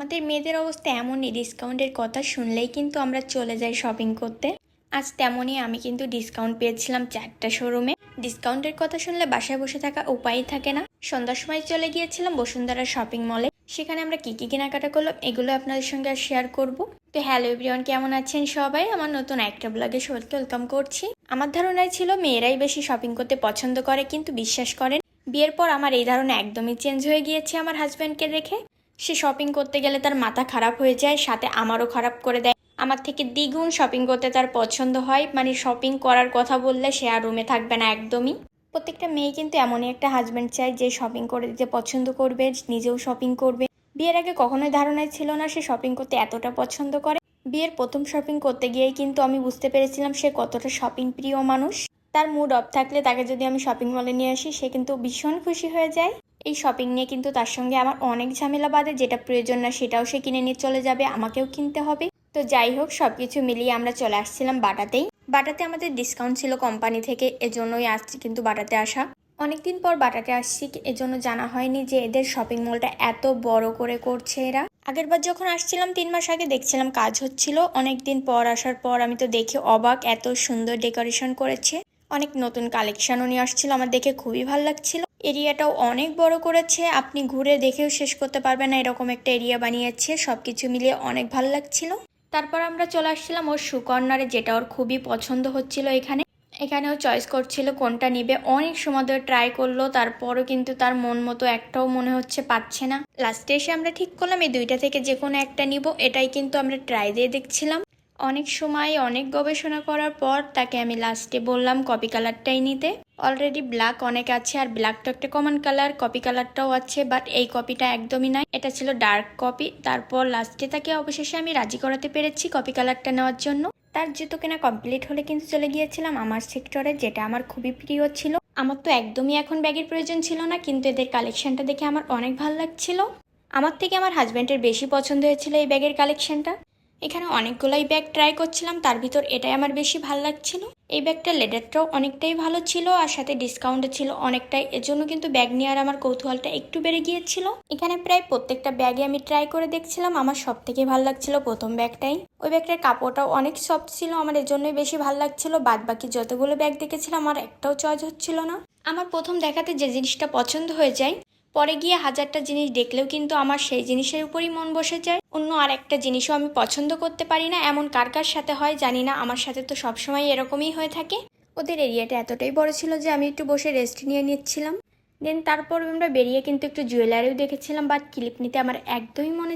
আমাদের মেয়েদের অবস্থা এমনই, ডিসকাউন্টের কথা শুনলেই কিন্তু আমরা চলে যাই শপিং করতে। আজ তেমনই আমি কিন্তু ডিসকাউন্ট পেয়েছিলাম 4টা শোরুমে। ডিসকাউন্টের কথা শুনলে বাসায় বসে থাকা উপায়ই থাকে না। সন্ধ্যার সময় চলে গিয়েছিলাম বসুন্ধরা শপিং মলে। সেখানে আমরা কি কেনাকাটা করলাম এগুলো আপনাদের সঙ্গে আর শেয়ার করব। তো হ্যালো এভরিওয়ান, কেমন আছেন সবাই? আমার নতুন একটা ব্লগে সবাইকে ওয়েলকাম করছি। আমার ধারণাই ছিল মেয়েরাই বেশি শপিং করতে পছন্দ করে, কিন্তু বিশ্বাস করেন বিয়ের পর আমার এই ধারণা একদমই চেঞ্জ হয়ে গিয়েছে। আমার হাজব্যান্ডকে দেখে সে শপিং করতে গেলে তার মাথা খারাপ হয়ে যায়, সাথে আমারও খারাপ করে দেয়। আমার থেকে দ্বিগুণ শপিং করতে তার পছন্দ হয়, মানে শপিং করার কথা বললে সে আর রুমে থাকবে না একদমই। প্রত্যেকটা মেয়ে কিন্তু এমনই একটা হাজব্যান্ড চায় যে শপিং করে দিতে পছন্দ করবে, নিজেও শপিং করবে। বিয়ের আগে কখনোই ধারণাই ছিল না সে শপিং করতে এতটা পছন্দ করে। বিয়ের প্রথম শপিং করতে গিয়েই কিন্তু আমি বুঝতে পেরেছিলাম সে কতটা শপিং প্রিয় মানুষ। তার মুড অফ থাকলে তাকে যদি আমি শপিং মলে নিয়ে আসি সে কিন্তু ভীষণ খুশি হয়ে যায়। এই শপিং নিয়ে কিন্তু তার সঙ্গে আমার অনেক ঝামেলা বাঁধে, যেটা প্রয়োজন না সেটাও সে কিনে নিয়ে চলে যাবে, আমাকেও কিনতে হবে। তো যাই হোক, সবকিছু মিলিয়ে আমরা চলে আসছিলাম বাটাতেই। বাটাতে আমাদের ডিসকাউন্ট ছিল কোম্পানি থেকে, এজন্যই আসছি কিন্তু বাটাতে আসা। অনেকদিন পর বাটাতে আসছি, এজন্য জানা হয়নি যে এদের শপিং মলটা এত বড় করে করছে এরা। আগেরবার যখন আসছিলাম 3 মাস আগে, দেখছিলাম কাজ হচ্ছিল। অনেকদিন পর আসার পর আমি তো দেখে অবাক, এত সুন্দর ডেকোরেশন করেছে। অনেক নতুন কালেকশনও নিয়ে আসছিল, আমার দেখে খুবই ভালো লাগছিল। এরিয়াটাও অনেক বড় করেছে, আপনি ঘুরে দেখেও শেষ করতে পারবেন না, এরকম একটা এরিয়া বানিয়েছে। সবকিছু মিলিয়ে অনেক ভালো লাগছিল। তারপর আমরা চলে আসছিলাম ওর শু কর্নারে, যেটা ওর খুবই পছন্দ হচ্ছিল। এখানেও চয়েস করছিল কোনটা নিবে। অনেক সময় ধরে ট্রাই করলো, তারপরও কিন্তু তার মন মতো একটাও মনে হচ্ছে পাচ্ছে না। লাস্টে এসে আমরা ঠিক করলাম এই দুইটা থেকে যে কোনো একটা নিব। এটাই কিন্তু আমরা ট্রাই দিয়ে দেখছিলাম। অনেক সময় অনেক গবেষণা করার পর তাকে আমি লাস্টে বললাম কপি কালারটাই নিতে। অলরেডি ব্ল্যাক অনেক আছে, আর ব্ল্যাকটা একটা কমন কালার, কপি কালারটাও আছে, বাট এই কপিটা একদমই নাই, এটা ছিল ডার্ক কপি। তারপর লাস্টে তাকে অবশেষে আমি রাজি করাতে পেরেছি কপি কালারটা নেওয়ার জন্য। তার জুতো কেনা কমপ্লিট হলে কিন্তু চলে গিয়েছিলাম আমার সেক্টরে, যেটা আমার খুবই প্রিয় ছিল। আমার তো একদমই এখন ব্যাগের প্রয়োজন ছিল না, কিন্তু এদের কালেকশনটা দেখে আমার অনেক ভালো লাগছিল। আমার থেকে আমার হাজব্যান্ডের বেশি পছন্দ হয়েছিল এই ব্যাগের কালেকশনটা। এখানে অনেকগুলাই ব্যাগ ট্রাই করছিলাম, তার ভিতর এটাই আমার বেশি ভালো লাগছিল। এই ব্যাগটার লেদারটাও অনেকটাই ভালো ছিল, আর সাথে ডিসকাউন্টে ছিল অনেকটাই, এজন্য কিন্তু ব্যাগ নেওয়ার আমার কৌতূহলটা একটু বেড়ে গিয়েছিল। এখানে প্রায় প্রত্যেকটা ব্যাগে আমি ট্রাই করে দেখছিলাম, আমার সব থেকে ভালো লাগছিল প্রথম ব্যাগটাই। ওই ব্যাগটার কাপড়টাও অনেক সফট ছিল, আমার এজন্যই বেশি ভালো লাগছিল। বাদ বাকি যতগুলো ব্যাগ দেখেছিলাম আমার একটাও চয়েস হচ্ছিল না। আমার প্রথম দেখাতে যে জিনিসটা পছন্দ হয়ে যায়, পরে গিয়ে হাজারটা জিনিস দেখলেও কিন্তু আমার সেই জিনিসের উপরই মন বসে যায়। অন্য আর একটা জিনিসও আমি পছন্দ করতে পারি না, এমন কার কার সাথে হয় জানি না, আমার সাথে তো সবসময় এরকমই হয়ে থাকে। ওদের এরিয়াটা এতটাই বড় ছিল যে আমি একটু বসে রেস্ট নিয়ে নিচ্ছিলাম। দেন তারপর আমরা বেরিয়ে কিন্তু একটু জুয়েলারিও দেখেছিলাম, বাট ক্লিপ নিতে আমার একদমই মনে